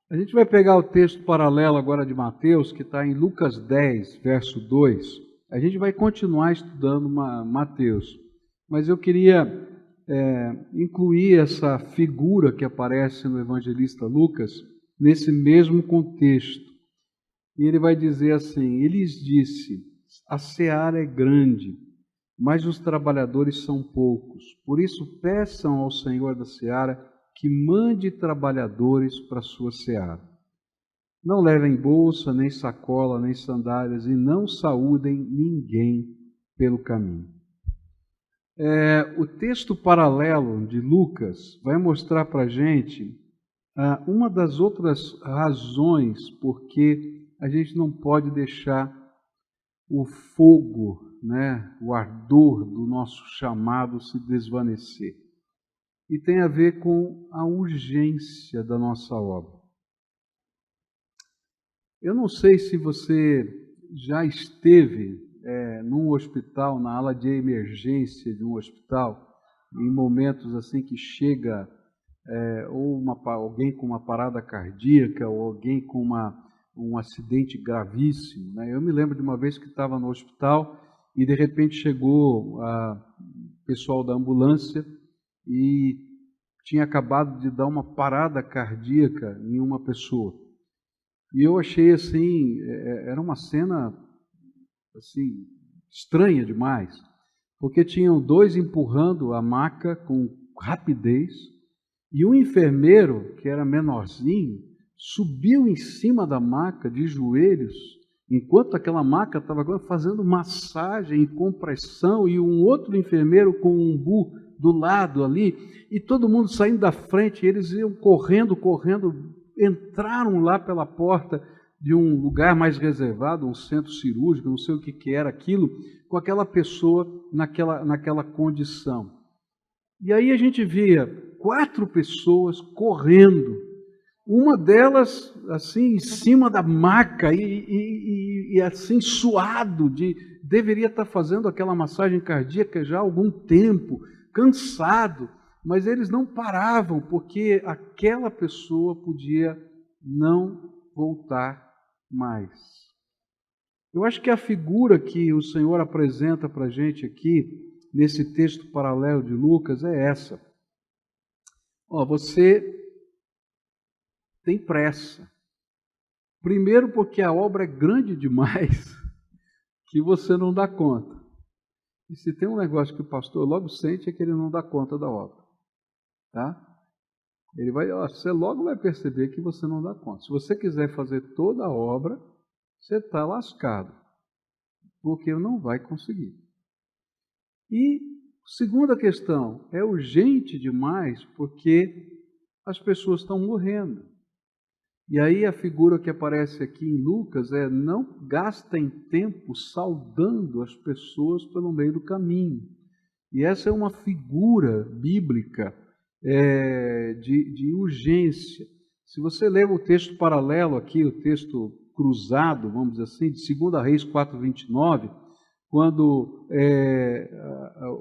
A gente vai pegar o texto paralelo agora de Mateus, que está em Lucas 10, verso 2. A gente vai continuar estudando Mateus, mas eu queria incluir essa figura que aparece no evangelista Lucas nesse mesmo contexto. E ele vai dizer assim: ele lhes disse, a seara é grande, mas os trabalhadores são poucos. Por isso peçam ao Senhor da seara que mande trabalhadores para a sua seara. Não levem bolsa, nem sacola, nem sandálias, e não saúdem ninguém pelo caminho. O texto paralelo de Lucas vai mostrar para a gente uma das outras razões porque a gente não pode deixar o fogo, o ardor do nosso chamado se desvanecer. E tem a ver com a urgência da nossa obra. Eu não sei se você já esteve num hospital, na ala de emergência de um hospital, em momentos assim que chega ou alguém com uma parada cardíaca ou alguém com um acidente gravíssimo. Eu me lembro de uma vez que estava no hospital e de repente chegou o pessoal da ambulância e tinha acabado de dar uma parada cardíaca em uma pessoa. E eu achei assim, era uma cena assim estranha demais, porque tinham dois empurrando a maca com rapidez e um enfermeiro, que era menorzinho, subiu em cima da maca de joelhos, enquanto aquela maca estava fazendo massagem e compressão, e um outro enfermeiro com um umbu do lado ali, e todo mundo saindo da frente, e eles iam correndo, entraram lá pela porta de um lugar mais reservado, um centro cirúrgico, não sei o que era aquilo, com aquela pessoa naquela condição. E aí a gente via 4 pessoas correndo, uma delas assim em cima da maca e assim suado, deveria estar fazendo aquela massagem cardíaca já há algum tempo, cansado, mas eles não paravam, porque aquela pessoa podia não voltar mais. Eu acho que a figura que o Senhor apresenta para a gente aqui, nesse texto paralelo de Lucas, é essa. Você tem pressa. Primeiro porque a obra é grande demais que você não dá conta. E se tem um negócio que o pastor logo sente é que ele não dá conta da obra. Tá? Você logo vai perceber que você não dá conta. Se você quiser fazer toda a obra, você está lascado, porque não vai conseguir. E segunda questão, é urgente demais porque as pessoas estão morrendo. E aí a figura que aparece aqui em Lucas é: não gastem tempo saudando as pessoas pelo meio do caminho. E essa é uma figura bíblica de urgência. Se você ler o texto paralelo aqui, o texto cruzado, vamos dizer assim, de 2 Reis 4:29, quando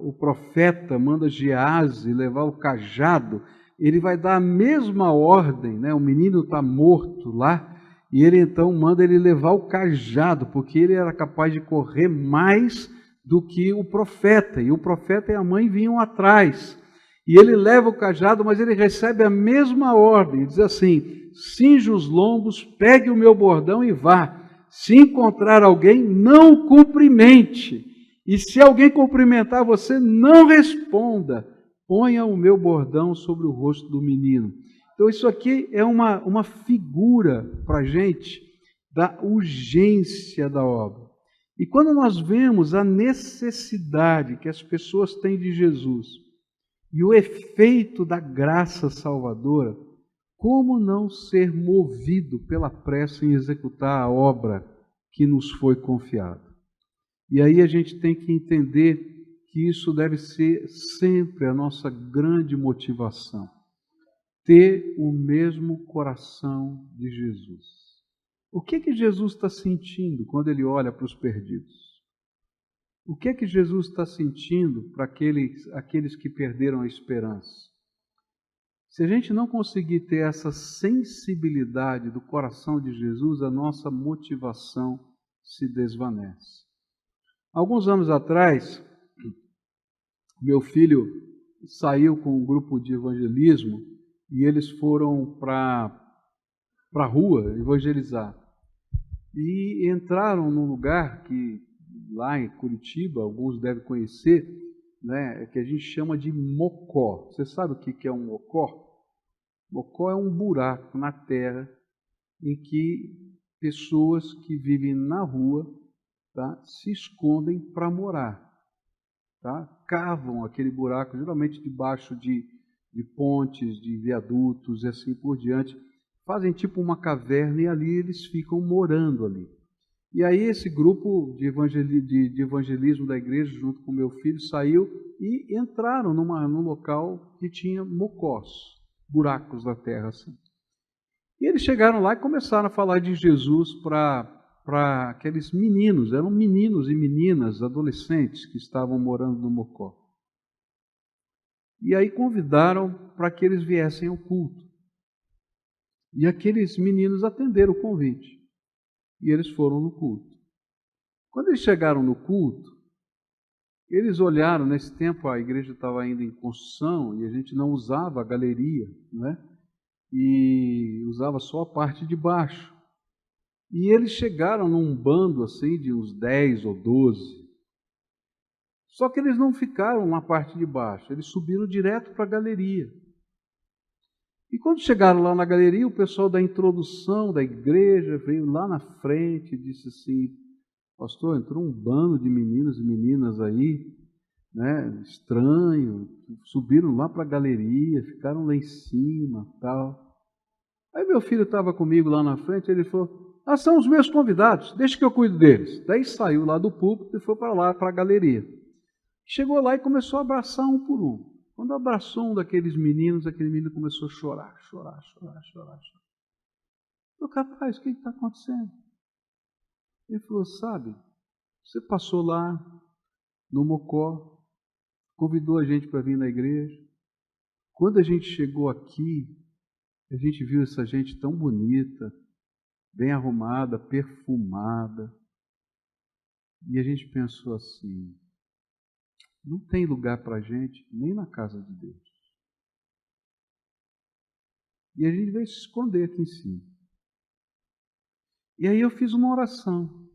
o profeta manda Geazi levar o cajado, ele vai dar a mesma ordem, o menino está morto lá, e ele então manda ele levar o cajado, porque ele era capaz de correr mais do que o profeta, e o profeta e a mãe vinham atrás. E ele leva o cajado, mas ele recebe a mesma ordem, diz assim: cinja os lombos, pegue o meu bordão e vá. Se encontrar alguém, não o cumprimente. E se alguém cumprimentar você, não responda. Ponha o meu bordão sobre o rosto do menino. Então isso aqui é uma figura para a gente da urgência da obra. E quando nós vemos a necessidade que as pessoas têm de Jesus e o efeito da graça salvadora, como não ser movido pela pressa em executar a obra que nos foi confiada? E aí a gente tem que entender que isso deve ser sempre a nossa grande motivação. Ter o mesmo coração de Jesus. O que Jesus está sentindo quando ele olha para os perdidos? O que Jesus está sentindo para aqueles que perderam a esperança? Se a gente não conseguir ter essa sensibilidade do coração de Jesus, a nossa motivação se desvanece. Alguns anos atrás, meu filho saiu com um grupo de evangelismo e eles foram para a rua evangelizar. E entraram num lugar que, lá em Curitiba, alguns devem conhecer, né, que a gente chama de mocó. Você sabe o que é um mocó? Mocó é um buraco na terra em que pessoas que vivem na rua, tá, se escondem para morar. Tá? Cavam aquele buraco, geralmente debaixo de pontes, de viadutos e assim por diante. Fazem tipo uma caverna e ali eles ficam morando ali. E aí esse grupo de evangelismo da igreja, junto com meu filho, saiu e entraram num local que tinha mocós, buracos da terra assim. E eles chegaram lá e começaram a falar de Jesus para aqueles meninos, eram meninos e meninas, adolescentes que estavam morando no mocó. E aí convidaram para que eles viessem ao culto. E aqueles meninos atenderam o convite. E eles foram no culto. Quando eles chegaram no culto, eles olharam, nesse tempo a igreja estava ainda em construção e a gente não usava a galeria, né? E usava só a parte de baixo. E eles chegaram num bando assim de uns 10 ou 12. Só que eles não ficaram na parte de baixo, eles subiram direto para a galeria. E quando chegaram lá na galeria, o pessoal da introdução da igreja veio lá na frente e disse assim: pastor, entrou um bando de meninos e meninas aí, né, estranho, subiram lá para a galeria, ficaram lá em cima, tal. Aí meu filho estava comigo lá na frente, ele falou: são os meus convidados, deixa que eu cuido deles. Daí saiu lá do púlpito e foi para lá, para a galeria. Chegou lá e começou a abraçar um por um. Quando abraçou um daqueles meninos, aquele menino começou a chorar. Eu, rapaz, o que está acontecendo? Ele falou: sabe, você passou lá no mocó, convidou a gente para vir na igreja. Quando a gente chegou aqui, a gente viu essa gente tão bonita, bem arrumada, perfumada. E a gente pensou assim: não tem lugar para a gente nem na casa de Deus. E a gente veio se esconder aqui em cima. E aí eu fiz uma oração.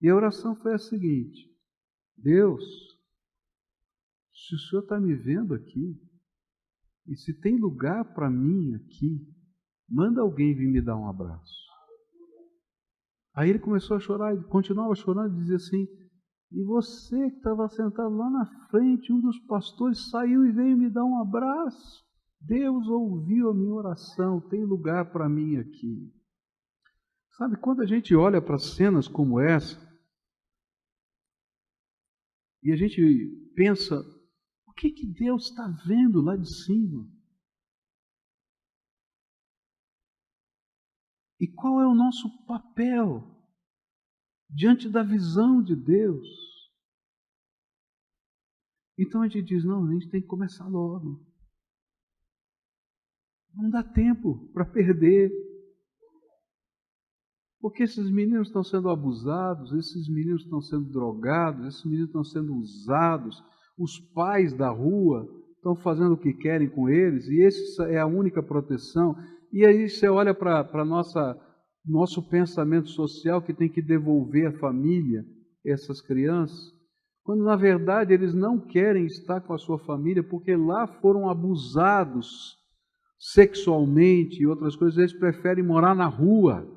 E a oração foi a seguinte: Deus, se o Senhor está me vendo aqui, e se tem lugar para mim aqui, manda alguém vir me dar um abraço. Aí ele começou a chorar, ele continuava chorando e dizia assim: e você que estava sentado lá na frente, um dos pastores saiu e veio me dar um abraço. Deus ouviu a minha oração, tem lugar para mim aqui. Sabe, quando a gente olha para cenas como essa, e a gente pensa: o que Deus está vendo lá de cima? E qual é o nosso papel diante da visão de Deus? Então a gente diz: não, a gente tem que começar logo. Não dá tempo para perder. Porque esses meninos estão sendo abusados, esses meninos estão sendo drogados, esses meninos estão sendo usados, os pais da rua estão fazendo o que querem com eles, e essa é a única proteção. E aí você olha para nosso pensamento social, que tem que devolver à família essas crianças, quando na verdade eles não querem estar com a sua família, porque lá foram abusados sexualmente e outras coisas, eles preferem morar na rua.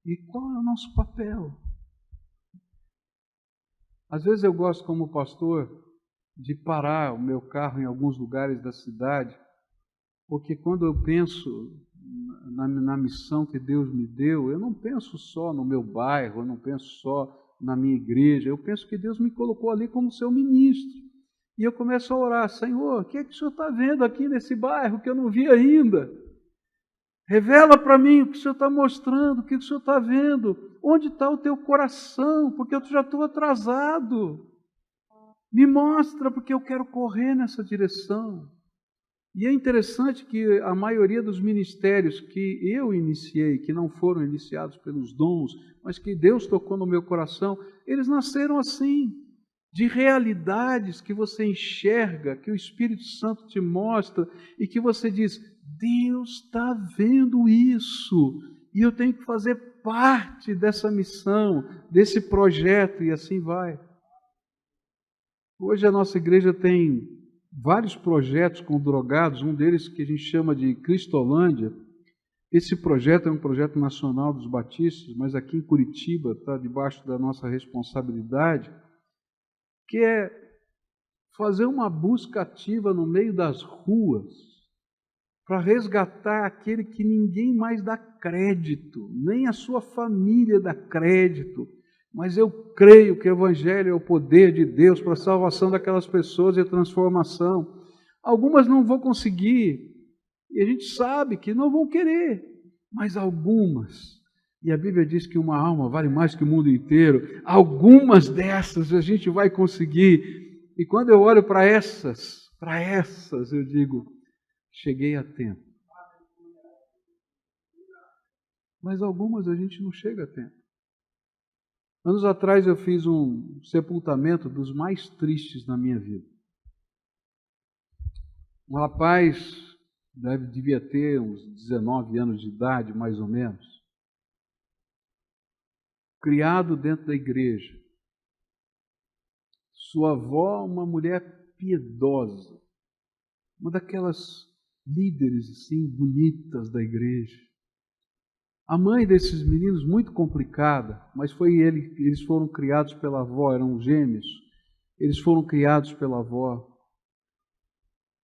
E qual é o nosso papel? Às vezes eu gosto, como pastor, de parar o meu carro em alguns lugares da cidade, porque quando eu penso na missão que Deus me deu, eu não penso só no meu bairro, eu não penso só na minha igreja, eu penso que Deus me colocou ali como seu ministro. E eu começo a orar: Senhor, o que é que o Senhor está vendo aqui nesse bairro que eu não vi ainda? Revela para mim o que o Senhor está mostrando, o que o Senhor está vendo. Onde está o teu coração? Porque eu já estou atrasado. Me mostra, porque eu quero correr nessa direção. E é interessante que a maioria dos ministérios que eu iniciei, que não foram iniciados pelos dons, mas que Deus tocou no meu coração, eles nasceram assim, de realidades que você enxerga, que o Espírito Santo te mostra, e que você diz, Deus está vendo isso, e eu tenho que fazer parte dessa missão, desse projeto, e assim vai. Hoje a nossa igreja tem vários projetos com drogados, um deles que a gente chama de Cristolândia. Esse projeto é um projeto nacional dos batistas, mas aqui em Curitiba está debaixo da nossa responsabilidade, que é fazer uma busca ativa no meio das ruas para resgatar aquele que ninguém mais dá crédito, nem a sua família dá crédito. Mas eu creio que o Evangelho é o poder de Deus para a salvação daquelas pessoas e a transformação. Algumas não vão conseguir, e a gente sabe que não vão querer, mas algumas, e a Bíblia diz que uma alma vale mais que o mundo inteiro, algumas dessas a gente vai conseguir. E quando eu olho para essas, eu digo, cheguei a tempo. Mas algumas a gente não chega a tempo. Anos atrás eu fiz um sepultamento dos mais tristes na minha vida. Um rapaz, devia ter uns 19 anos de idade, mais ou menos, criado dentro da igreja. Sua avó, uma mulher piedosa, uma daquelas líderes assim, bonitas da igreja. A mãe desses meninos, muito complicada, mas eles foram criados pela avó, eram gêmeos, eles foram criados pela avó.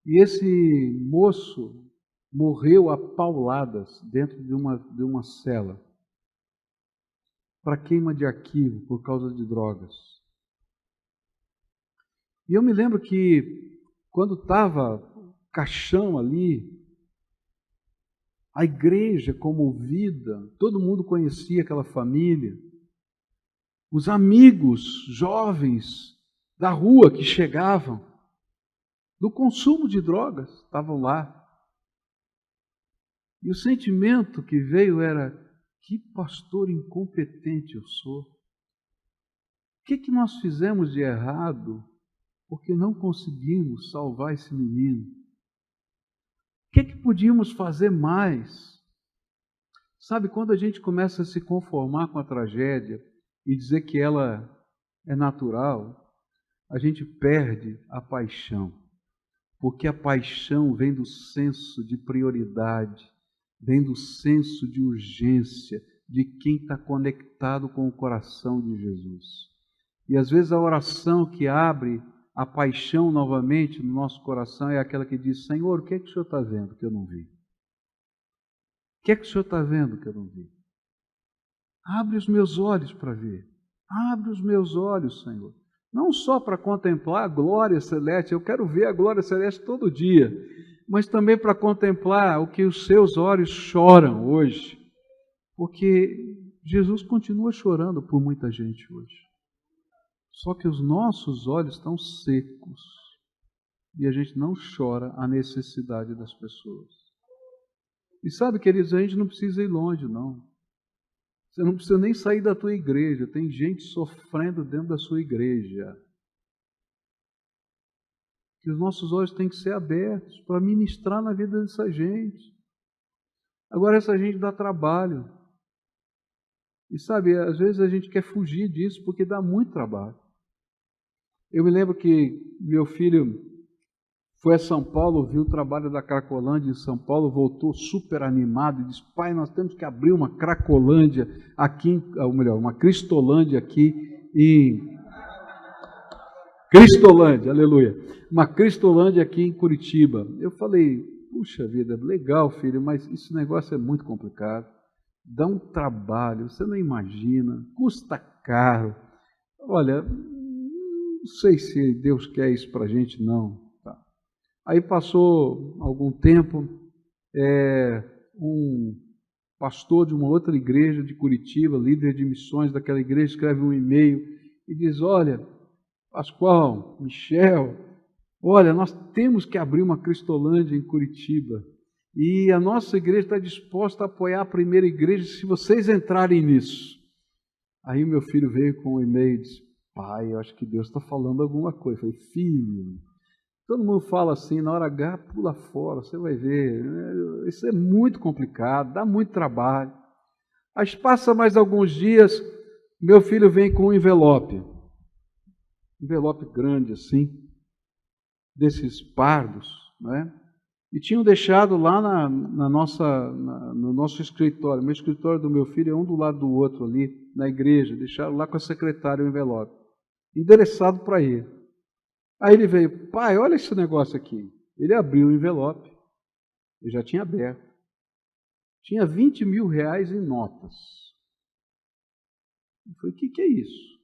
E esse moço morreu a pauladas dentro de uma cela, para queima de arquivo por causa de drogas. E eu me lembro que quando estava caixão ali, a igreja comovida, todo mundo conhecia aquela família. Os amigos jovens da rua que chegavam, do consumo de drogas, estavam lá. E o sentimento que veio era, que pastor incompetente eu sou. O que nós fizemos de errado, porque não conseguimos salvar esse menino? O que podíamos fazer mais? Sabe, quando a gente começa a se conformar com a tragédia e dizer que ela é natural, a gente perde a paixão. Porque a paixão vem do senso de prioridade, vem do senso de urgência, de quem está conectado com o coração de Jesus. E às vezes a oração que abre a paixão novamente no nosso coração é aquela que diz, Senhor, o que é que o Senhor está vendo que eu não vi? O que é que o Senhor está vendo que eu não vi? Abre os meus olhos para ver. Abre os meus olhos, Senhor. Não só para contemplar a glória celeste, eu quero ver a glória celeste todo dia, mas também para contemplar o que os seus olhos choram hoje. Porque Jesus continua chorando por muita gente hoje. Só que os nossos olhos estão secos e a gente não chora a necessidade das pessoas. E sabe, queridos, a gente não precisa ir longe, não. Você não precisa nem sair da tua igreja. Tem gente sofrendo dentro da sua igreja. Que os nossos olhos têm que ser abertos para ministrar na vida dessa gente. Agora essa gente dá trabalho. E sabe, às vezes a gente quer fugir disso porque dá muito trabalho. Eu me lembro que meu filho foi a São Paulo, viu o trabalho da Cracolândia em São Paulo, voltou super animado e disse, pai, nós temos que abrir uma Cracolândia aqui, ou melhor, uma Cristolândia aqui em... Cristolândia, aleluia. Uma Cristolândia aqui em Curitiba. Eu falei, puxa vida, legal, filho, mas esse negócio é muito complicado. Dá um trabalho, você não imagina, custa caro. Olha, não sei se Deus quer isso para a gente, não. Tá. Aí passou algum tempo, um pastor de uma outra igreja de Curitiba, líder de missões daquela igreja, escreve um e-mail e diz, olha, Pascoal, Michel, olha, nós temos que abrir uma Cristolândia em Curitiba. E a nossa igreja está disposta a apoiar a primeira igreja se vocês entrarem nisso. Aí meu filho veio com um e-mail e disse, pai, eu acho que Deus está falando alguma coisa. Eu falei, filho, todo mundo fala assim, na hora H, pula fora, você vai ver. Isso é muito complicado, dá muito trabalho. Aí passa mais alguns dias, meu filho vem com um envelope grande assim, desses pardos, né? E tinham deixado lá no nosso escritório. Meu escritório do meu filho é um do lado do outro ali, na igreja. Deixaram lá com a secretária o envelope, endereçado para ele. Aí ele veio, pai, olha esse negócio aqui. Ele abriu o envelope, eu já tinha aberto. Tinha 20 mil reais em notas. Eu falei, o que é isso?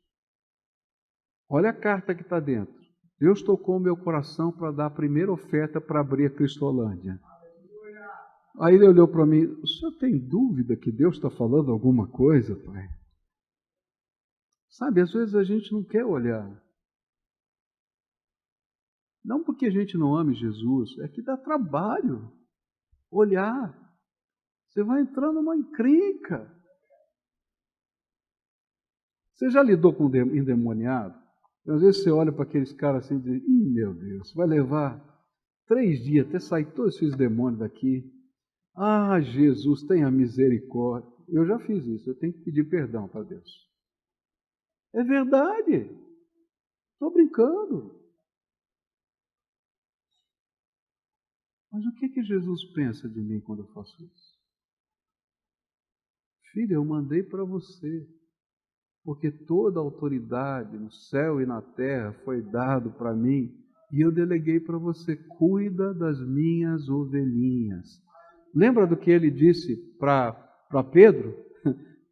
Olha a carta que está dentro. Deus tocou o meu coração para dar a primeira oferta para abrir a Cristolândia. Aí ele olhou para mim, o senhor tem dúvida que Deus está falando alguma coisa, pai? Sabe, às vezes a gente não quer olhar. Não porque a gente não ame Jesus, é que dá trabalho olhar. Você vai entrar numa encrenca. Você já lidou com endemoniado? Às vezes você olha para aqueles caras assim e diz, meu Deus, vai levar 3 dias até sair todos esses demônios daqui. Ah, Jesus, tenha misericórdia. Eu já fiz isso, eu tenho que pedir perdão para Deus. É verdade. Estou brincando. Mas o que Jesus pensa de mim quando eu faço isso? Filho, eu mandei para você, porque toda a autoridade no céu e na terra foi dado para mim, e eu deleguei para você, cuida das minhas ovelhinhas. Lembra do que ele disse para Pedro?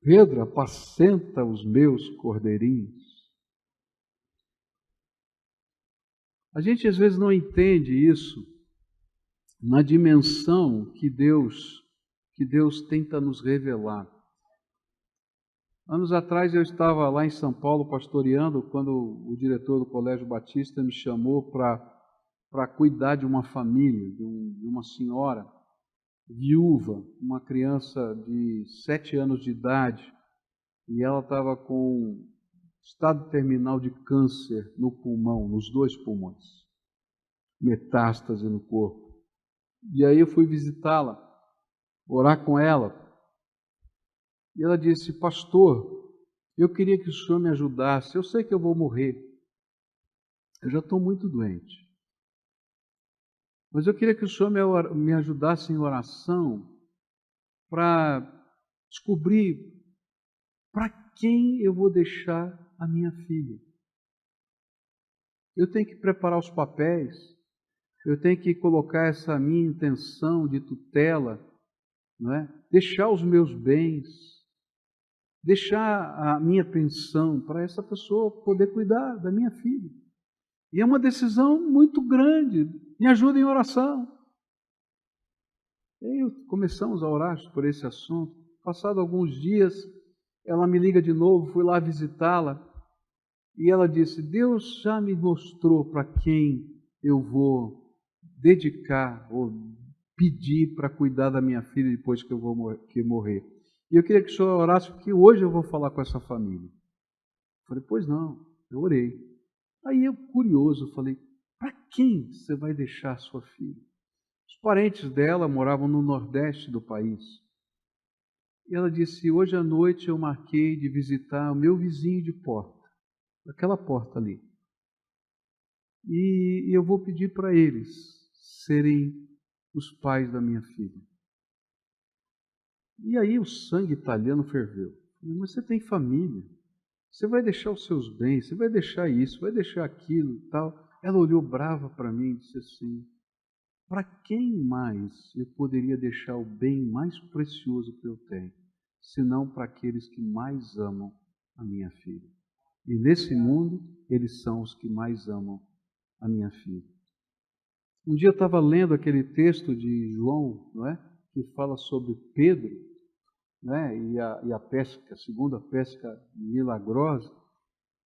Pedro, apacenta os meus cordeirinhos. A gente às vezes não entende isso na dimensão que Deus tenta nos revelar. Anos atrás eu estava lá em São Paulo pastoreando, quando o diretor do Colégio Batista me chamou para cuidar de uma família, de uma senhora viúva, uma criança de 7 anos de idade, e ela estava com estado terminal de câncer no pulmão, nos 2 pulmões, metástase no corpo. E aí eu fui visitá-la, orar com ela. E ela disse, pastor, eu queria que o senhor me ajudasse, eu sei que eu vou morrer, eu já estou muito doente, mas eu queria que o senhor me ajudasse em oração para descobrir para quem eu vou deixar a minha filha. Eu tenho que preparar os papéis, eu tenho que colocar essa minha intenção de tutela, não é? Deixar os meus bens, deixar a minha pensão para essa pessoa poder cuidar da minha filha. E é uma decisão muito grande. Me ajuda em oração. E aí começamos a orar por esse assunto. Passado alguns dias, ela me liga de novo, fui lá visitá-la. E ela disse, Deus já me mostrou para quem eu vou dedicar ou pedir para cuidar da minha filha depois que eu vou morrer. E eu queria que o senhor orasse, porque hoje eu vou falar com essa família. Eu falei, pois não, eu orei. Aí eu, curioso, falei, para quem você vai deixar sua filha? Os parentes dela moravam no nordeste do país. E ela disse, hoje à noite eu marquei de visitar o meu vizinho de porta, aquela porta ali. E eu vou pedir para eles serem os pais da minha filha. E aí o sangue italiano ferveu. Mas você tem família, você vai deixar os seus bens, você vai deixar isso, vai deixar aquilo e tal. Ela olhou brava para mim e disse assim, para quem mais eu poderia deixar o bem mais precioso que eu tenho, senão para aqueles que mais amam a minha filha? E nesse mundo, eles são os que mais amam a minha filha. Um dia eu estava lendo aquele texto de João, não é? Que fala sobre Pedro, né? E a pesca, a segunda pesca milagrosa.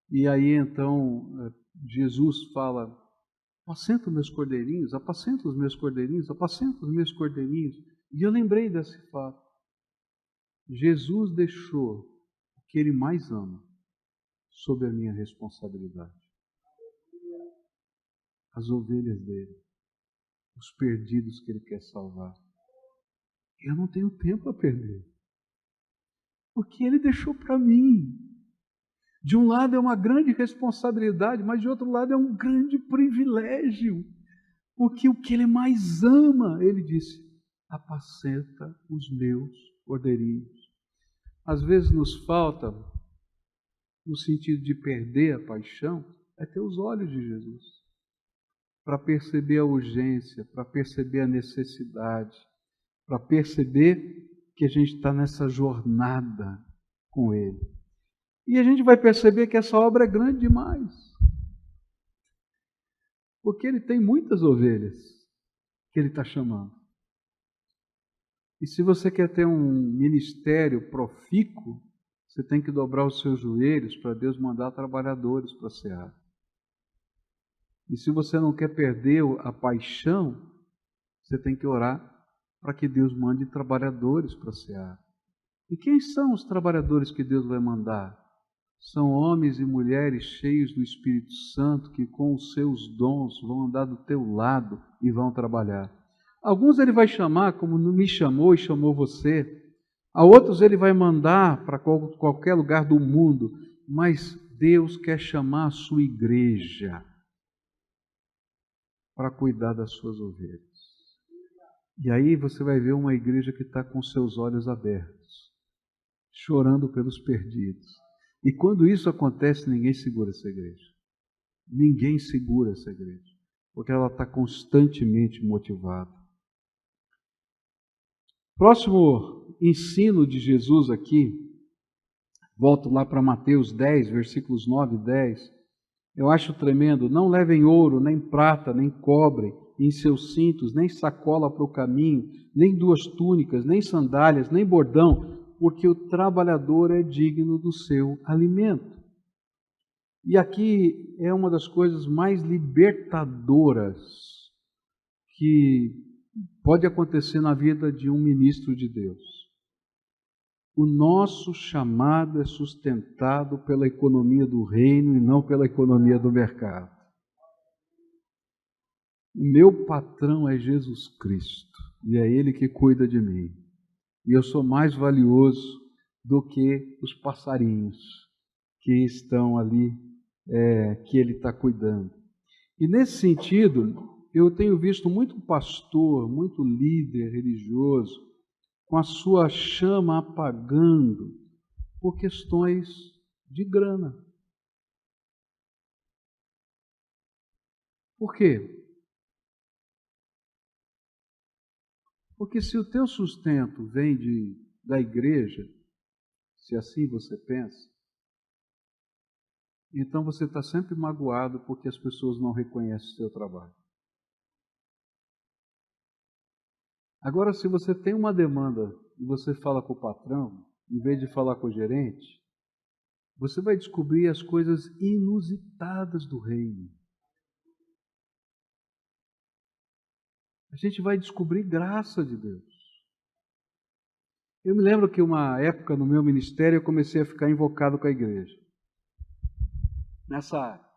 E aí então Jesus fala: apacenta os meus cordeirinhos, apacenta os meus cordeirinhos, apacenta os meus cordeirinhos. E eu lembrei desse fato. Jesus deixou o que Ele mais ama sob a minha responsabilidade. As ovelhas dele, os perdidos que Ele quer salvar. Eu não tenho tempo a perder, porque Ele deixou para mim. De um lado é uma grande responsabilidade, mas de outro lado é um grande privilégio, porque o que Ele mais ama, Ele disse: apacenta os meus cordeirinhos. Às vezes nos falta, no sentido de perder a paixão, é ter os olhos de Jesus, para perceber a urgência, para perceber a necessidade, para perceber que a gente está nessa jornada com Ele. E a gente vai perceber que essa obra é grande demais, porque Ele tem muitas ovelhas que Ele está chamando. E se você quer ter um ministério profícuo, você tem que dobrar os seus joelhos para Deus mandar trabalhadores para a seara. E se você não quer perder a paixão, você tem que orar para que Deus mande trabalhadores para a seara. E quem são os trabalhadores que Deus vai mandar? São homens e mulheres cheios do Espírito Santo que com os seus dons vão andar do teu lado e vão trabalhar. Alguns Ele vai chamar, como me chamou e chamou você. A outros Ele vai mandar para qualquer lugar do mundo. Mas Deus quer chamar a sua igreja para cuidar das suas ovelhas. E aí você vai ver uma igreja que está com seus olhos abertos, chorando pelos perdidos. E quando isso acontece, ninguém segura essa igreja. Ninguém segura essa igreja, porque ela está constantemente motivada. Próximo ensino de Jesus aqui, volto lá para Mateus 10, versículos 9 e 10. Eu acho tremendo: não levem ouro, nem prata, nem cobre em seus cintos, nem sacola para o caminho, nem duas túnicas, nem sandálias, nem bordão, porque o trabalhador é digno do seu alimento. E aqui é uma das coisas mais libertadoras que pode acontecer na vida de um ministro de Deus. O nosso chamado é sustentado pela economia do reino e não pela economia do mercado. O meu patrão é Jesus Cristo e é Ele que cuida de mim. E eu sou mais valioso do que os passarinhos que estão ali, que Ele está cuidando. E nesse sentido, eu tenho visto muito pastor, muito líder religioso, com a sua chama apagando por questões de grana. Por quê? Porque se o teu sustento vem da igreja, se assim você pensa, então você está sempre magoado porque as pessoas não reconhecem o seu trabalho. Agora, se você tem uma demanda e você fala com o patrão, em vez de falar com o gerente, você vai descobrir as coisas inusitadas do reino. A gente vai descobrir graça de Deus. Eu me lembro que uma época no meu ministério eu comecei a ficar invocado com a igreja.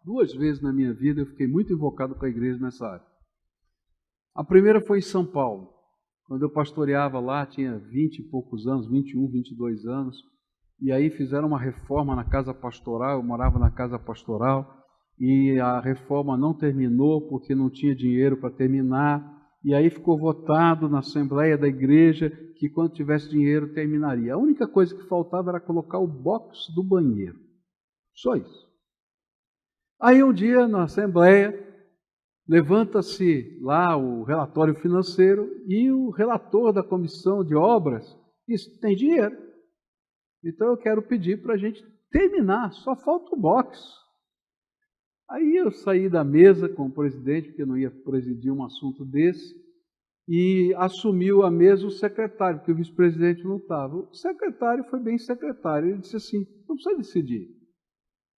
Duas vezes na minha vida eu fiquei muito invocado com a igreja nessa área. A primeira foi em São Paulo. Quando eu pastoreava lá, tinha 20 e poucos anos, 21, 22 anos, e aí fizeram uma reforma na casa pastoral, eu morava na casa pastoral, e a reforma não terminou porque não tinha dinheiro para terminar, e aí ficou votado na assembleia da igreja que quando tivesse dinheiro terminaria. A única coisa que faltava era colocar o box do banheiro, só isso. Aí um dia na assembleia, levanta-se lá o relatório financeiro e o relator da comissão de obras diz: tem dinheiro. Então eu quero pedir para a gente terminar, só falta o box. Aí eu saí da mesa com o presidente, porque eu não ia presidir um assunto desse, e assumiu a mesa o secretário, porque o vice-presidente não estava. O secretário foi bem secretário, ele disse assim: não precisa decidir.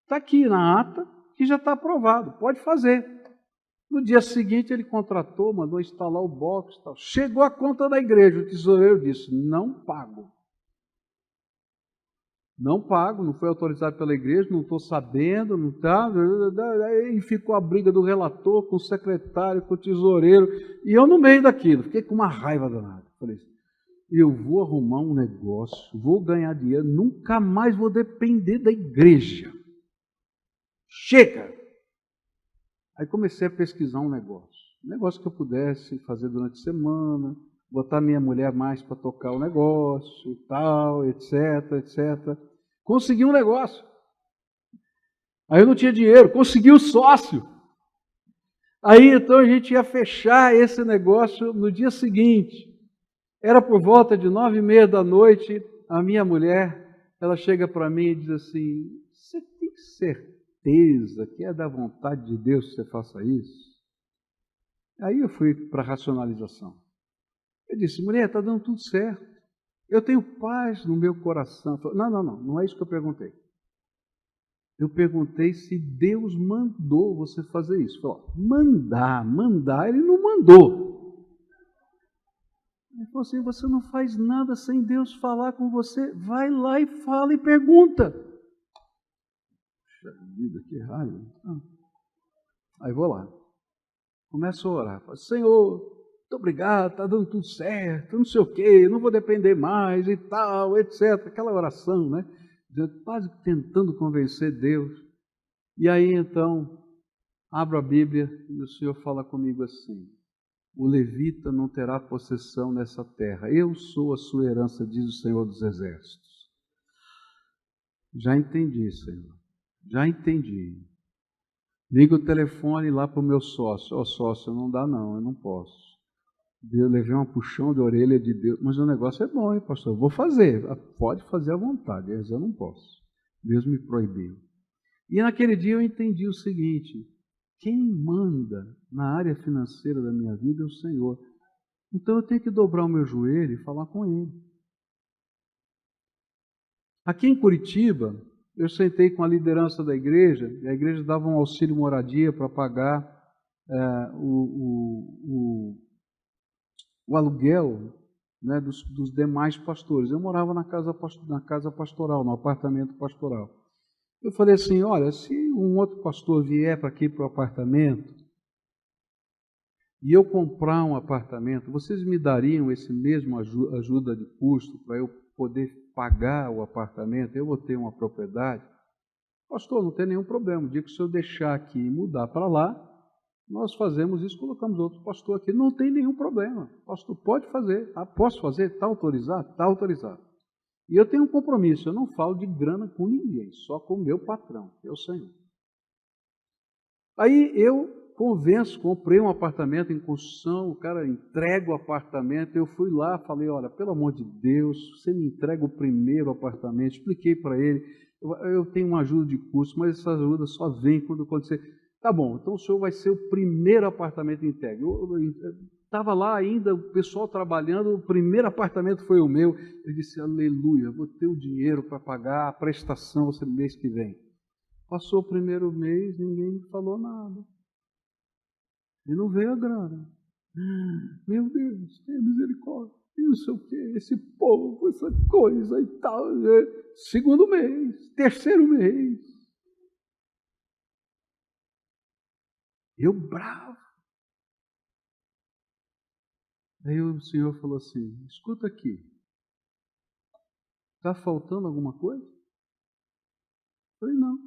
Está aqui na ata, que já está aprovado, pode fazer. No dia seguinte ele contratou, mandou instalar o box, tal. Chegou a conta da igreja, o tesoureiro disse, não pago. Não pago, não foi autorizado pela igreja, não estou sabendo, não está. Aí ficou a briga do relator com o secretário, com o tesoureiro, e eu no meio daquilo, fiquei com uma raiva danada. Falei, eu vou arrumar um negócio, vou ganhar dinheiro, nunca mais vou depender da igreja. Chega! Aí comecei a pesquisar um negócio que eu pudesse fazer durante a semana, botar minha mulher mais para tocar o negócio e tal, etc, etc. Consegui um negócio. Aí eu não tinha dinheiro, consegui o sócio. Aí então a gente ia fechar esse negócio no dia seguinte. Era por volta de 9h30 da noite, a minha mulher, ela chega para mim e diz assim, você tem certeza que é da vontade de Deus que você faça isso? Aí eu fui para a racionalização. Eu disse, mulher, está dando tudo certo. Eu tenho paz no meu coração. Não é isso que eu perguntei. Eu perguntei se Deus mandou você fazer isso. Falou, mandar, ele não mandou. Ele falou assim, você não faz nada sem Deus falar com você. Vai lá e fala e pergunta. Puxa vida, que raiva. Aí vou lá. Começo a orar. Falo, Senhor, muito obrigado, está dando tudo certo, não sei o quê, não vou depender mais e tal, etc. Aquela oração, né? Quase tentando convencer Deus. E aí então, abro a Bíblia e o Senhor fala comigo assim, o levita não terá possessão nessa terra, eu sou a sua herança, diz o Senhor dos Exércitos. Já entendi, Senhor, já entendi. Liga o telefone lá para o meu sócio, sócio, não dá não, eu não posso. Eu levei um puxão de orelha de Deus, mas o negócio é bom, hein, pastor? Eu vou fazer, pode fazer à vontade, mas eu não posso. Deus me proibiu. E naquele dia eu entendi o seguinte, quem manda na área financeira da minha vida é o Senhor. Então eu tenho que dobrar o meu joelho e falar com Ele. Aqui em Curitiba, eu sentei com a liderança da igreja, e a igreja dava um auxílio moradia para pagar o aluguel, né, dos demais pastores. Eu morava na casa pastoral, no apartamento pastoral. Eu falei assim, olha, se um outro pastor vier para aqui para o apartamento e eu comprar um apartamento, vocês me dariam esse mesmo ajuda de custo para eu poder pagar o apartamento? Eu vou ter uma propriedade? Pastor, não tem nenhum problema. O dia que o senhor deixar aqui e mudar para lá, nós fazemos isso, colocamos outro pastor aqui, não tem nenhum problema. Pastor, pode fazer. Posso fazer? Está autorizado? Está autorizado. E eu tenho um compromisso, eu não falo de grana com ninguém, só com o meu patrão, que é o Senhor. Aí eu convenço, comprei um apartamento em construção, o cara entrega o apartamento, eu fui lá, falei, olha, pelo amor de Deus, você me entrega o primeiro apartamento, expliquei para ele, eu tenho uma ajuda de custo, mas essa ajuda só vem quando acontecer. Tá bom, então o senhor vai ser o primeiro apartamento entregue. Estava lá ainda, o pessoal trabalhando, o primeiro apartamento foi o meu. Eu disse, aleluia, vou ter o dinheiro para pagar a prestação no mês que vem. Passou o primeiro mês, ninguém falou nada. E não veio a grana. Meu Deus, tenha misericórdia. E não sei o quê, esse povo, essa coisa e tal. Segundo mês, terceiro mês. Eu bravo. Aí o Senhor falou assim, escuta aqui, está faltando alguma coisa? Eu falei, não.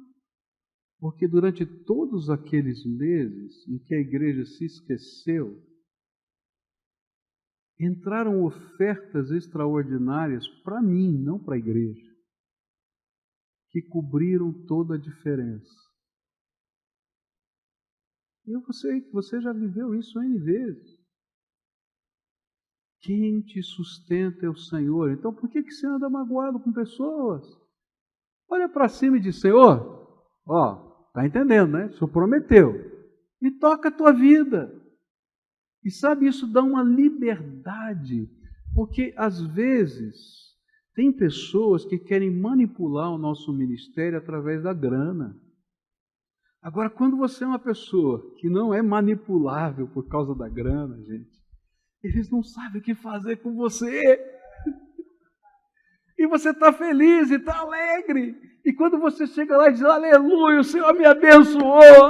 Porque durante todos aqueles meses em que a igreja se esqueceu, entraram ofertas extraordinárias para mim, não para a igreja, que cobriram toda a diferença. E eu sei que você já viveu isso N vezes. Quem te sustenta é o Senhor. Então por que você anda magoado com pessoas? Olha para cima e diz, Senhor, está entendendo, né? O Senhor prometeu. E toca a tua vida. E sabe, isso dá uma liberdade. Porque às vezes tem pessoas que querem manipular o nosso ministério através da grana. Agora, quando você é uma pessoa que não é manipulável por causa da grana, gente, eles não sabem o que fazer com você. E você está feliz e está alegre. E quando você chega lá e diz, aleluia, o Senhor me abençoou.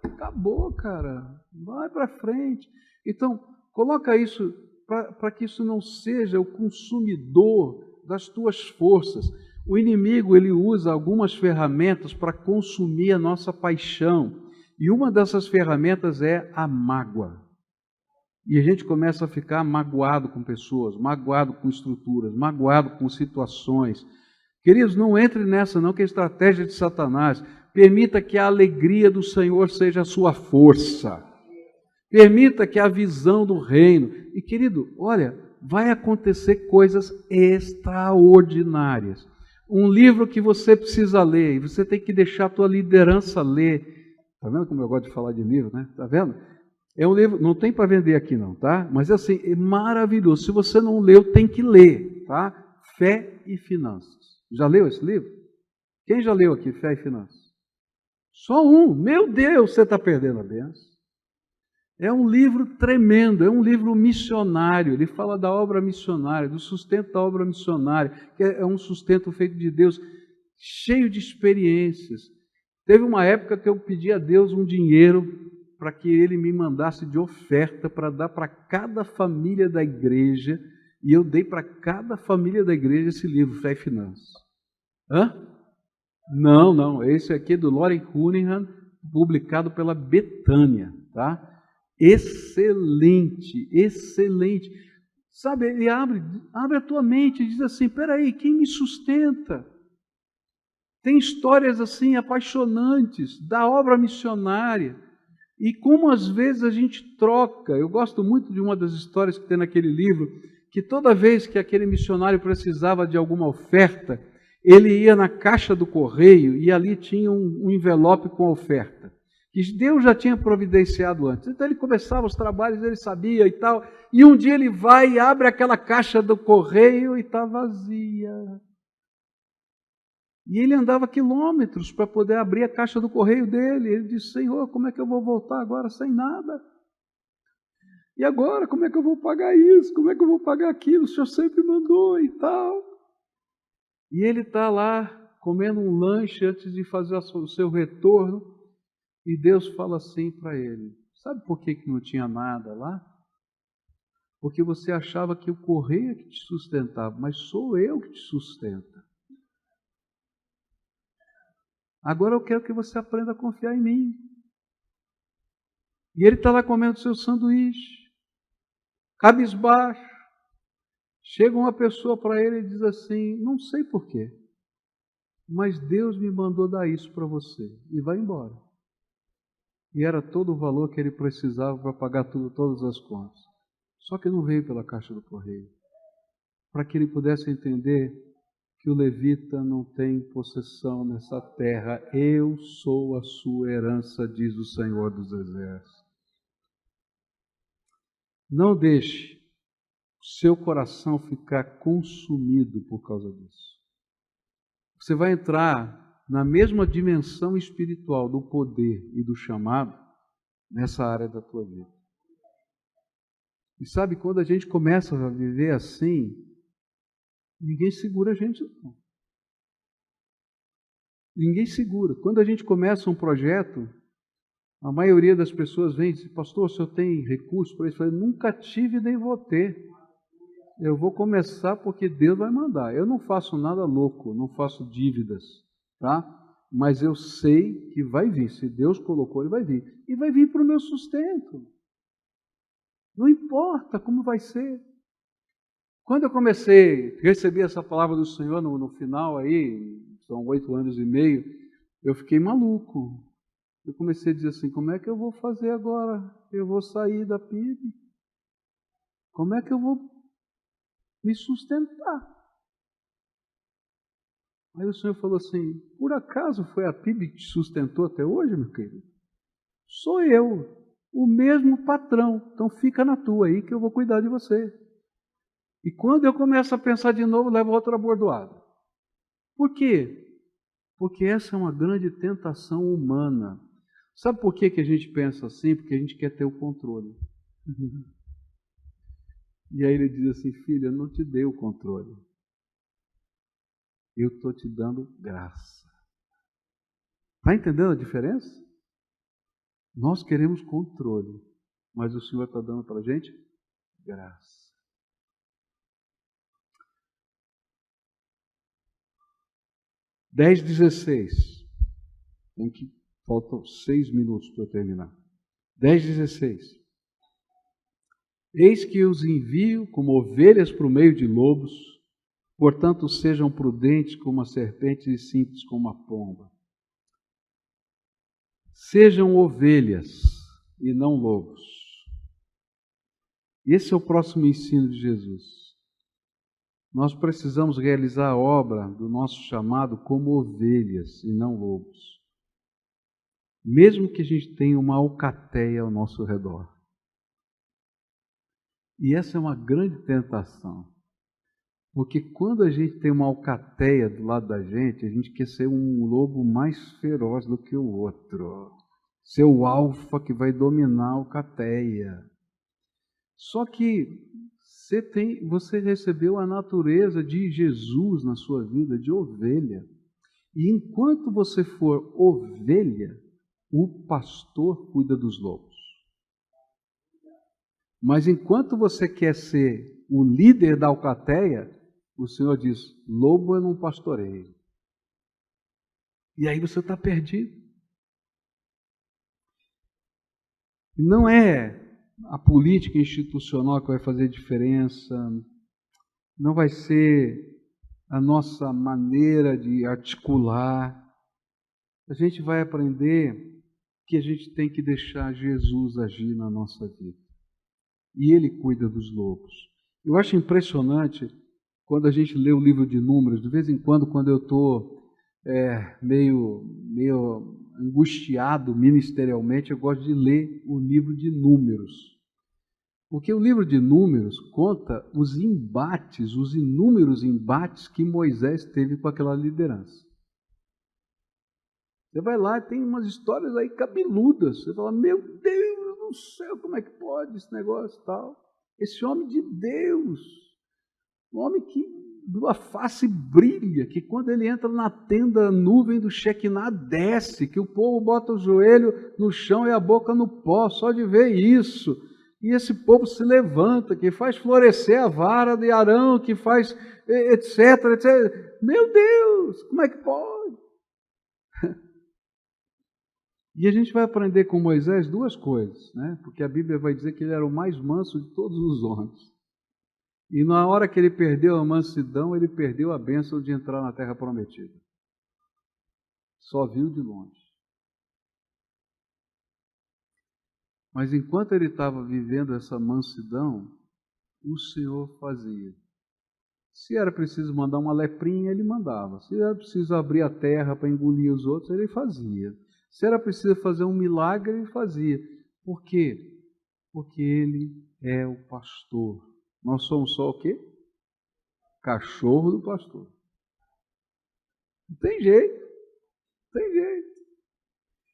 Acabou, cara. Vai para frente. Então, coloca isso para que isso não seja o consumidor das tuas forças. O inimigo, ele usa algumas ferramentas para consumir a nossa paixão. E uma dessas ferramentas é a mágoa. E a gente começa a ficar magoado com pessoas, magoado com estruturas, magoado com situações. Queridos, não entre nessa não, que é estratégia de Satanás. Permita que a alegria do Senhor seja a sua força. Permita que a visão do reino. E querido, olha, vai acontecer coisas extraordinárias. Um livro que você precisa ler, e você tem que deixar a tua liderança ler. Está vendo como eu gosto de falar de livro, né? Está vendo? É um livro, não tem para vender aqui não, tá? Mas assim, é maravilhoso. Se você não leu, tem que ler, tá? Fé e Finanças. Já leu esse livro? Quem já leu aqui Fé e Finanças? Só um. Meu Deus, você está perdendo a benção. É um livro tremendo, é um livro missionário. Ele fala da obra missionária, do sustento da obra missionária, que é um sustento feito de Deus, cheio de experiências. Teve uma época que eu pedi a Deus um dinheiro para que Ele me mandasse de oferta para dar para cada família da igreja, e eu dei para cada família da igreja esse livro, Fé e Finanças. Hã? Não, esse aqui é do Loren Cunningham, publicado pela Betânia, tá? Excelente, excelente. Sabe, ele abre a tua mente e diz assim, peraí, quem me sustenta? Tem histórias assim apaixonantes da obra missionária. E como às vezes a gente troca, eu gosto muito de uma das histórias que tem naquele livro, que toda vez que aquele missionário precisava de alguma oferta, ele ia na caixa do correio e ali tinha um envelope com a oferta, que Deus já tinha providenciado antes. Então ele começava os trabalhos, ele sabia e tal, e um dia ele vai e abre aquela caixa do correio e está vazia. E ele andava quilômetros para poder abrir a caixa do correio dele. Ele disse, Senhor, como é que eu vou voltar agora sem nada? E agora, como é que eu vou pagar isso? Como é que eu vou pagar aquilo? O Senhor sempre mandou e tal. E ele está lá comendo um lanche antes de fazer o seu retorno. E Deus fala assim para ele, sabe por que não tinha nada lá? Porque você achava que o correio é que te sustentava, mas sou eu que te sustento. Agora eu quero que você aprenda a confiar em mim. E ele está lá comendo seu sanduíche, cabisbaixo. Chega uma pessoa para ele e diz assim, não sei porquê, mas Deus me mandou dar isso para você. E vai embora. E era todo o valor que ele precisava para pagar todas as contas. Só que não veio pela caixa do correio. Para que ele pudesse entender que o levita não tem possessão nessa terra. Eu sou a sua herança, diz o Senhor dos Exércitos. Não deixe seu coração ficar consumido por causa disso. Você vai entrar na mesma dimensão espiritual do poder e do chamado nessa área da tua vida. E sabe, quando a gente começa a viver assim, ninguém segura a gente não. Ninguém segura. Quando a gente começa um projeto, a maioria das pessoas vem e diz, pastor, o senhor tem recurso para isso? Eu falei, nunca tive nem vou ter. Eu vou começar porque Deus vai mandar. Eu não faço nada louco, não faço dívidas, tá? Mas eu sei que vai vir. Se Deus colocou, ele vai vir. E vai vir para o meu sustento. Não importa como vai ser. Quando eu comecei a receber essa palavra do Senhor no final aí, são 8 anos e meio, eu fiquei maluco. Eu comecei a dizer assim, como é que eu vou fazer agora? Eu vou sair da PIB? Como é que eu vou me sustentar? Aí o Senhor falou assim, por acaso foi a PIB que te sustentou até hoje, meu querido? Sou eu, o mesmo patrão. Então fica na tua aí que eu vou cuidar de você. E quando eu começo a pensar de novo, levo outra bordoada. Por quê? Porque essa é uma grande tentação humana. Sabe por que a gente pensa assim? Porque a gente quer ter o controle. E aí ele diz assim, filho, eu não te dei o controle. Eu estou te dando graça. Está entendendo a diferença? Nós queremos controle, mas o Senhor está dando para a gente graça. 10:16. Faltam 6 minutos para eu terminar. 10:16. Eis que os envio como ovelhas para o meio de lobos, portanto sejam prudentes como a serpente e simples como a pomba. Sejam ovelhas e não lobos. Esse é o próximo ensino de Jesus. Nós precisamos realizar a obra do nosso chamado como ovelhas e não lobos. Mesmo que a gente tenha uma alcateia ao nosso redor. E essa é uma grande tentação. Porque quando a gente tem uma alcateia do lado da gente, a gente quer ser um lobo mais feroz do que o outro. Ser o alfa que vai dominar a alcateia. Só que você recebeu a natureza de Jesus na sua vida, de ovelha. E enquanto você for ovelha, o pastor cuida dos lobos. Mas enquanto você quer ser o líder da alcateia, o Senhor diz, lobo eu não pastoreio. E aí você está perdido. Não é a política institucional que vai fazer diferença, não vai ser a nossa maneira de articular. A gente vai aprender que a gente tem que deixar Jesus agir na nossa vida. E Ele cuida dos lobos. Eu acho impressionante quando a gente lê o livro de Números, de vez em quando eu estou meio angustiado ministerialmente, eu gosto de ler o livro de Números. Porque o livro de Números conta os embates, os inúmeros embates que Moisés teve com aquela liderança. Você vai lá e tem umas histórias aí cabeludas. Você fala, meu Deus do céu, como é que pode esse negócio e tal? Esse homem de Deus, um homem que a face brilha, que quando ele entra na tenda, a nuvem do Shekinah desce, que o povo bota o joelho no chão e a boca no pó, só de ver isso. E esse povo se levanta, que faz florescer a vara de Arão, que faz etc, etc. Meu Deus, como é que pode? E a gente vai aprender com Moisés duas coisas, né? Porque a Bíblia vai dizer que ele era o mais manso de todos os homens. E na hora que ele perdeu a mansidão, ele perdeu a bênção de entrar na terra prometida. Só viu de longe. Mas enquanto ele estava vivendo essa mansidão, o Senhor fazia. Se era preciso mandar uma leprinha, ele mandava. Se era preciso abrir a terra para engolir os outros, ele fazia. Se era preciso fazer um milagre, ele fazia. Por quê? Porque ele é o pastor. Nós somos só o quê? Cachorro do pastor. Não tem jeito. Não tem jeito.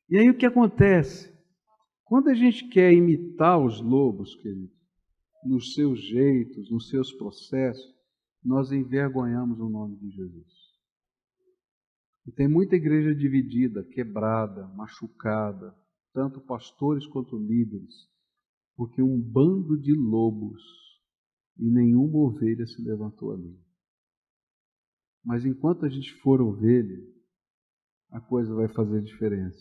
E aí o que acontece? Quando a gente quer imitar os lobos, querido, nos seus jeitos, nos seus processos, nós envergonhamos o nome de Jesus. E tem muita igreja dividida, quebrada, machucada, tanto pastores quanto líderes, porque um bando de lobos e nenhuma ovelha se levantou ali. Mas enquanto a gente for ovelha, a coisa vai fazer diferença.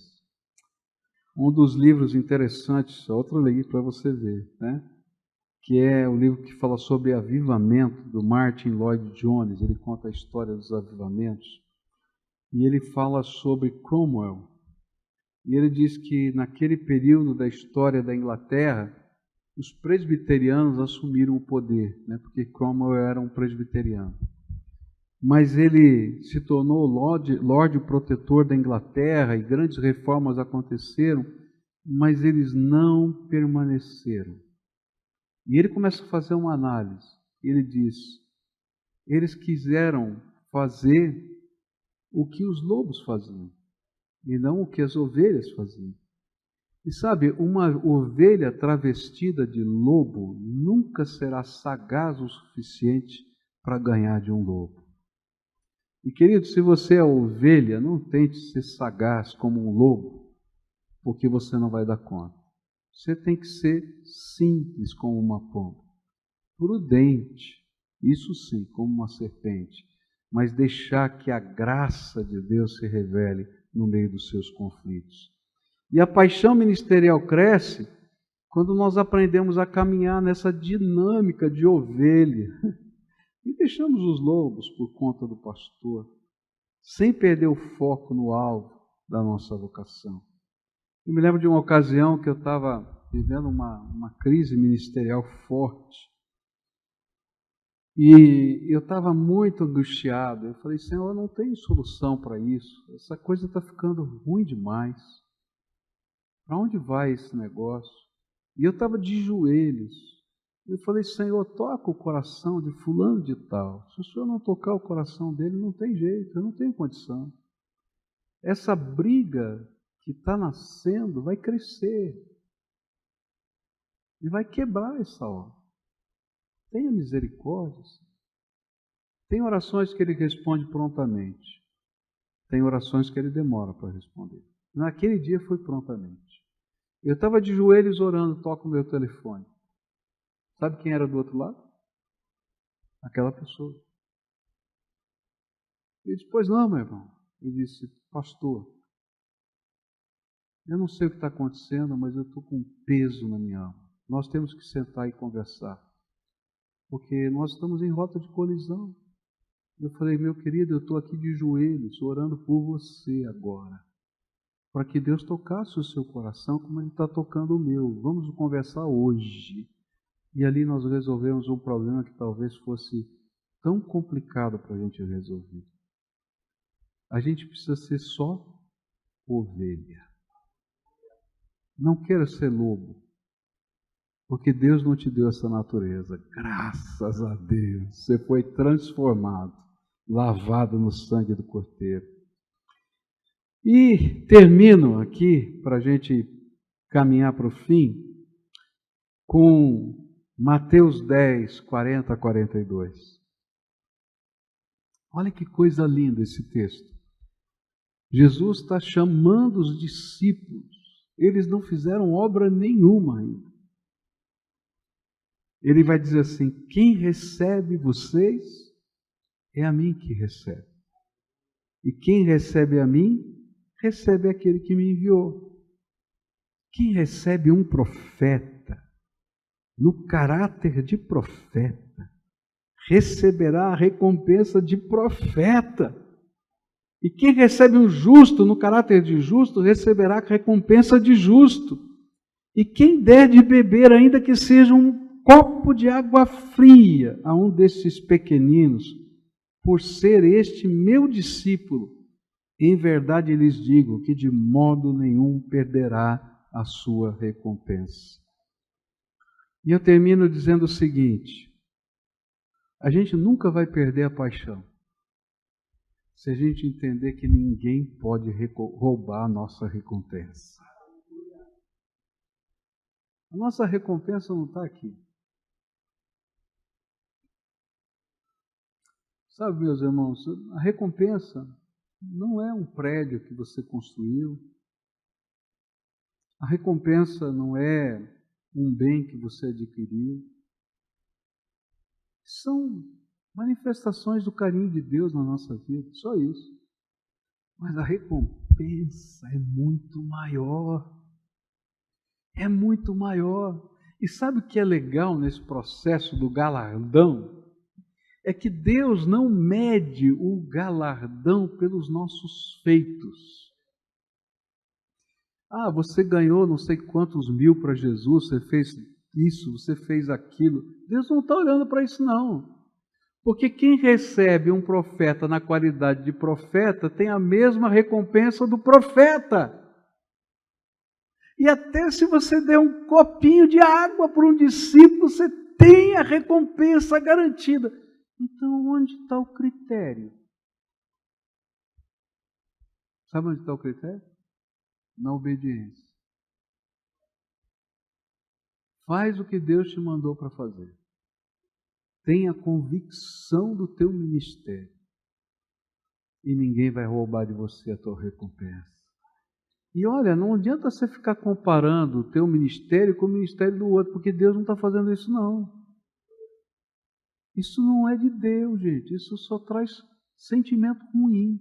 Um dos livros interessantes, outro livro para você ver, né? Que é o livro que fala sobre avivamento, do Martin Lloyd Jones. Ele conta a história dos avivamentos. E ele fala sobre Cromwell. E ele diz que naquele período da história da Inglaterra, os presbiterianos assumiram o poder, né? Porque Cromwell era um presbiteriano. Mas ele se tornou Lorde Protetor da Inglaterra e grandes reformas aconteceram, mas eles não permaneceram. E ele começa a fazer uma análise. Ele diz, eles quiseram fazer o que os lobos faziam e não o que as ovelhas faziam. E sabe, uma ovelha travestida de lobo nunca será sagaz o suficiente para ganhar de um lobo. E querido, se você é ovelha, não tente ser sagaz como um lobo, porque você não vai dar conta. Você tem que ser simples como uma pomba, prudente, isso sim, como uma serpente, mas deixar que a graça de Deus se revele no meio dos seus conflitos. E a paixão ministerial cresce quando nós aprendemos a caminhar nessa dinâmica de ovelha e deixamos os lobos por conta do pastor, sem perder o foco no alvo da nossa vocação. Eu me lembro de uma ocasião que eu estava vivendo uma crise ministerial forte e eu estava muito angustiado. Eu falei, Senhor, eu não tenho solução para isso, essa coisa está ficando ruim demais. Para onde vai esse negócio? E eu estava de joelhos. Eu falei, Senhor, toca o coração de fulano de tal. Se o Senhor não tocar o coração dele, não tem jeito, eu não tenho condição. Essa briga que está nascendo vai crescer. E vai quebrar essa obra. Tenha misericórdia. Tem orações que ele responde prontamente. Tem orações que ele demora para responder. Naquele dia foi prontamente. Eu estava de joelhos orando, toco o meu telefone. Sabe quem era do outro lado? Aquela pessoa. Ele disse, pois não, meu irmão. Ele disse, pastor, eu não sei o que está acontecendo, mas eu estou com um peso na minha alma. Nós temos que sentar e conversar, porque nós estamos em rota de colisão. Eu falei, meu querido, eu estou aqui de joelhos, orando por você agora, para que Deus tocasse o seu coração como Ele está tocando o meu. Vamos conversar hoje. E ali nós resolvemos um problema que talvez fosse tão complicado para a gente resolver. A gente precisa ser só ovelha. Não queira ser lobo, porque Deus não te deu essa natureza. Graças a Deus, você foi transformado, lavado no sangue do Cordeiro. E termino aqui, para a gente caminhar para o fim, com Mateus 10, 40 a 42. Olha que coisa linda esse texto. Jesus está chamando os discípulos. Eles não fizeram obra nenhuma ainda. Ele vai dizer assim, quem recebe vocês, é a mim que recebe. E quem recebe a mim, recebe aquele que me enviou. Quem recebe um profeta, no caráter de profeta, receberá a recompensa de profeta. E quem recebe um justo, no caráter de justo, receberá a recompensa de justo. E quem der de beber, ainda que seja um copo de água fria, a um desses pequeninos, por ser este meu discípulo, em verdade lhes digo que de modo nenhum perderá a sua recompensa. E eu termino dizendo o seguinte, a gente nunca vai perder a paixão, se a gente entender que ninguém pode roubar a nossa recompensa. A nossa recompensa não está aqui. Sabe, meus irmãos, a recompensa não é um prédio que você construiu. A recompensa não é um bem que você adquiriu. São manifestações do carinho de Deus na nossa vida, só isso. Mas a recompensa é muito maior. É muito maior. E sabe o que é legal nesse processo do galardão? É que Deus não mede o galardão pelos nossos feitos. Ah, você ganhou não sei quantos mil para Jesus, você fez isso, você fez aquilo. Deus não está olhando para isso não. Porque quem recebe um profeta na qualidade de profeta tem a mesma recompensa do profeta. E até se você der um copinho de água para um discípulo, você tem a recompensa garantida. Então, onde está o critério? Sabe onde está o critério? Na obediência. Faz o que Deus te mandou para fazer. Tenha convicção do teu ministério. E ninguém vai roubar de você a tua recompensa. E olha, não adianta você ficar comparando o teu ministério com o ministério do outro, porque Deus não está fazendo isso não. Isso não é de Deus, gente. Isso só traz sentimento ruim.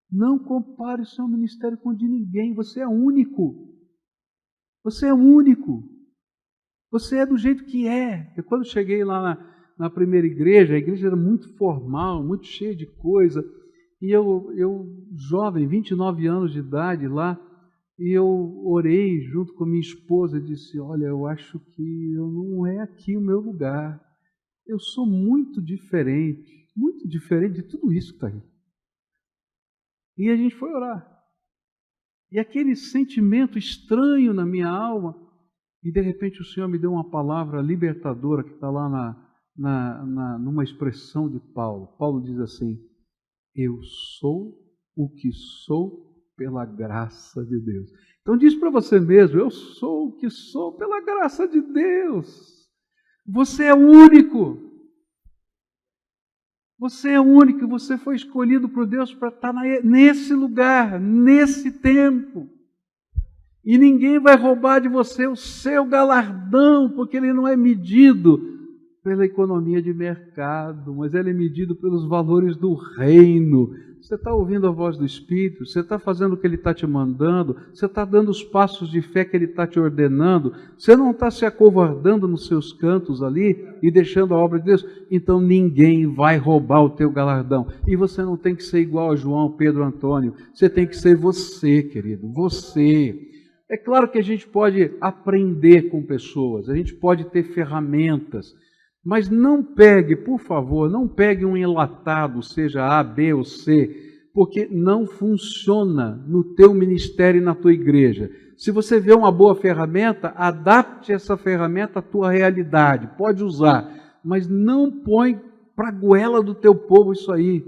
Não compare o seu ministério com o de ninguém. Você é único. Você é único. Você é do jeito que é. Eu, quando cheguei lá na primeira igreja, a igreja era muito formal, muito cheia de coisa. E eu jovem, 29 anos de idade lá, e eu orei junto com minha esposa e disse, olha, eu acho que não é aqui o meu lugar. Eu sou muito diferente de tudo isso que está aí. E a gente foi orar. E aquele sentimento estranho na minha alma, e de repente o Senhor me deu uma palavra libertadora que está lá numa expressão de Paulo. Paulo diz assim, eu sou o que sou pela graça de Deus. Então diz para você mesmo, eu sou o que sou pela graça de Deus. Você é único. Você é único, você foi escolhido por Deus para estar nesse lugar, nesse tempo. E ninguém vai roubar de você o seu galardão, porque ele não é medido pela economia de mercado, mas ele é medido pelos valores do reino. Você está ouvindo a voz do Espírito, você está fazendo o que ele está te mandando, você está dando os passos de fé que ele está te ordenando, você não está se acovardando nos seus cantos ali e deixando a obra de Deus, então ninguém vai roubar o teu galardão. E você não tem que ser igual a João, Pedro, Antônio, você tem que ser você, querido, você. É claro que a gente pode aprender com pessoas, a gente pode ter ferramentas, mas não pegue, por favor, não pegue um enlatado, seja A, B ou C, porque não funciona no teu ministério e na tua igreja. Se você vê uma boa ferramenta, adapte essa ferramenta à tua realidade, pode usar, mas não põe para a goela do teu povo isso aí,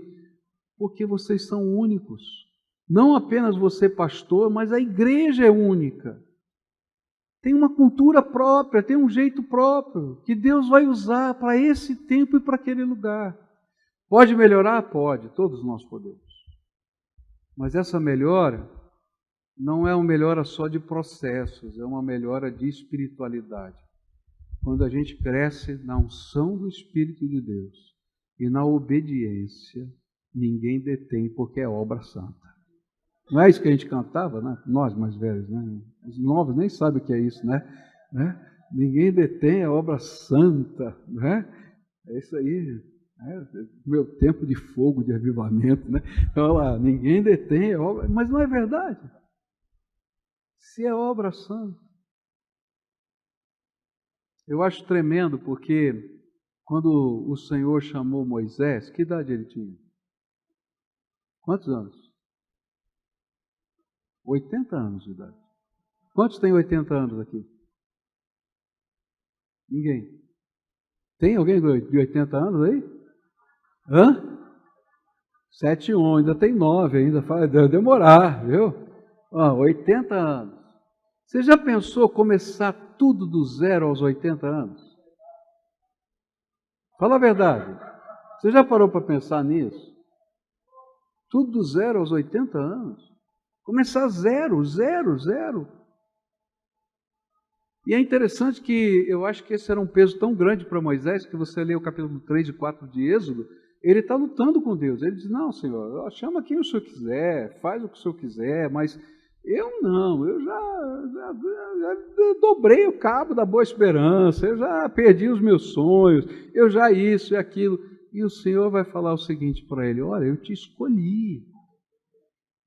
porque vocês são únicos. Não apenas você, pastor, mas a igreja é única. Tem uma cultura própria, tem um jeito próprio, que Deus vai usar para esse tempo e para aquele lugar. Pode melhorar? Pode, todos nós podemos. Mas essa melhora não é uma melhora só de processos, é uma melhora de espiritualidade. Quando a gente cresce na unção do Espírito de Deus e na obediência, ninguém detém, porque é obra santa. Não é isso que a gente cantava, né? Nós mais velhos, né? Os novos nem sabem o que é isso, né? Ninguém detém a obra santa, né? É isso aí, meu tempo de fogo, de avivamento, né? Olha lá, ninguém detém a obra, mas não é verdade. Se é obra santa. Eu acho tremendo porque quando o Senhor chamou Moisés, que idade ele tinha? Quantos anos? 80 anos de idade. Quantos têm 80 anos aqui? Ninguém. Tem alguém de 80 anos aí? Hã? 7 e 1, ainda tem 9 ainda. Deve demorar, viu? 80 anos. Você já pensou começar tudo do zero aos 80 anos? Fala a verdade. Você já parou para pensar nisso? Tudo do zero aos 80 anos? Começar zero. E é interessante que eu acho que esse era um peso tão grande para Moisés, que você lê o capítulo 3 e 4 de Êxodo, ele está lutando com Deus. Ele diz, não, Senhor, chama quem o Senhor quiser, faz o que o Senhor quiser, mas eu não, eu já dobrei o cabo da boa esperança, eu já perdi os meus sonhos, eu já isso e aquilo. E o Senhor vai falar o seguinte para ele, olha, eu te escolhi.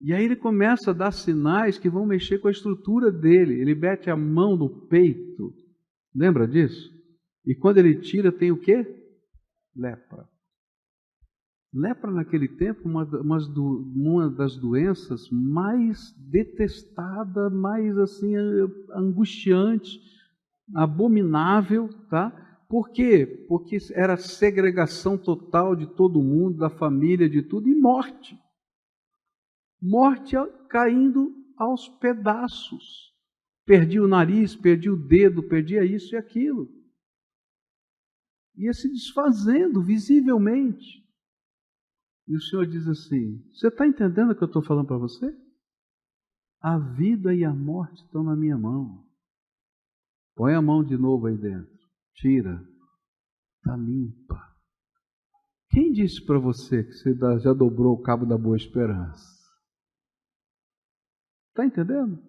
E aí ele começa a dar sinais que vão mexer com a estrutura dele. Ele mete a mão no peito. Lembra disso? E quando ele tira, tem o quê? Lepra. Lepra naquele tempo, uma das doenças mais detestada, mais assim, angustiante, abominável, tá? Por quê? Porque era segregação total de todo mundo, da família, de tudo, e morte. Morte caindo aos pedaços. Perdi o nariz, perdi o dedo, perdia isso e aquilo. Ia se desfazendo visivelmente. E o Senhor diz assim: você está entendendo o que eu estou falando para você? A vida e a morte estão na minha mão. Põe a mão de novo aí dentro. Tira. Está limpa. Quem disse para você que você já dobrou o cabo da Boa Esperança? Está entendendo?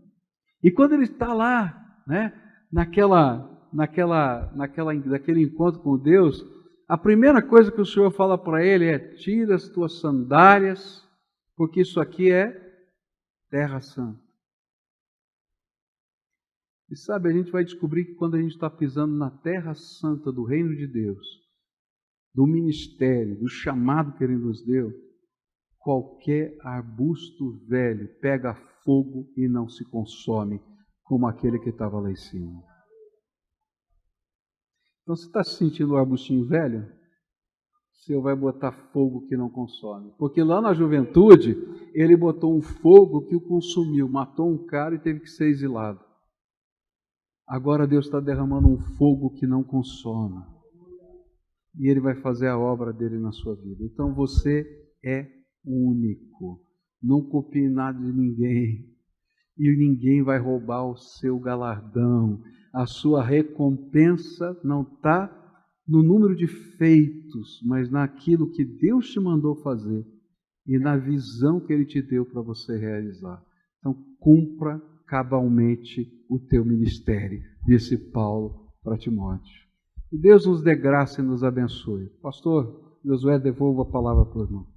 E quando ele está lá, né, naquele encontro com Deus, a primeira coisa que o Senhor fala para ele é: tira as tuas sandálias, porque isso aqui é terra santa. E sabe, a gente vai descobrir que quando a gente está pisando na terra santa do reino de Deus, do ministério, do chamado que Ele nos deu, qualquer arbusto velho pega fogo e não se consome, como aquele que estava lá em cima. Então, você está se sentindo um arbustinho velho? O Senhor vai botar fogo que não consome. Porque lá na juventude, Ele botou um fogo que o consumiu, matou um cara e teve que ser exilado. Agora Deus está derramando um fogo que não consome. E Ele vai fazer a obra dele na sua vida. Então você é único. Não copie nada de ninguém. E ninguém vai roubar o seu galardão. A sua recompensa não está no número de feitos, mas naquilo que Deus te mandou fazer e na visão que Ele te deu para você realizar. Então cumpra cabalmente o teu ministério, disse Paulo para Timóteo. E Deus nos dê graça e nos abençoe. Pastor Josué, devolva a palavra para o irmão.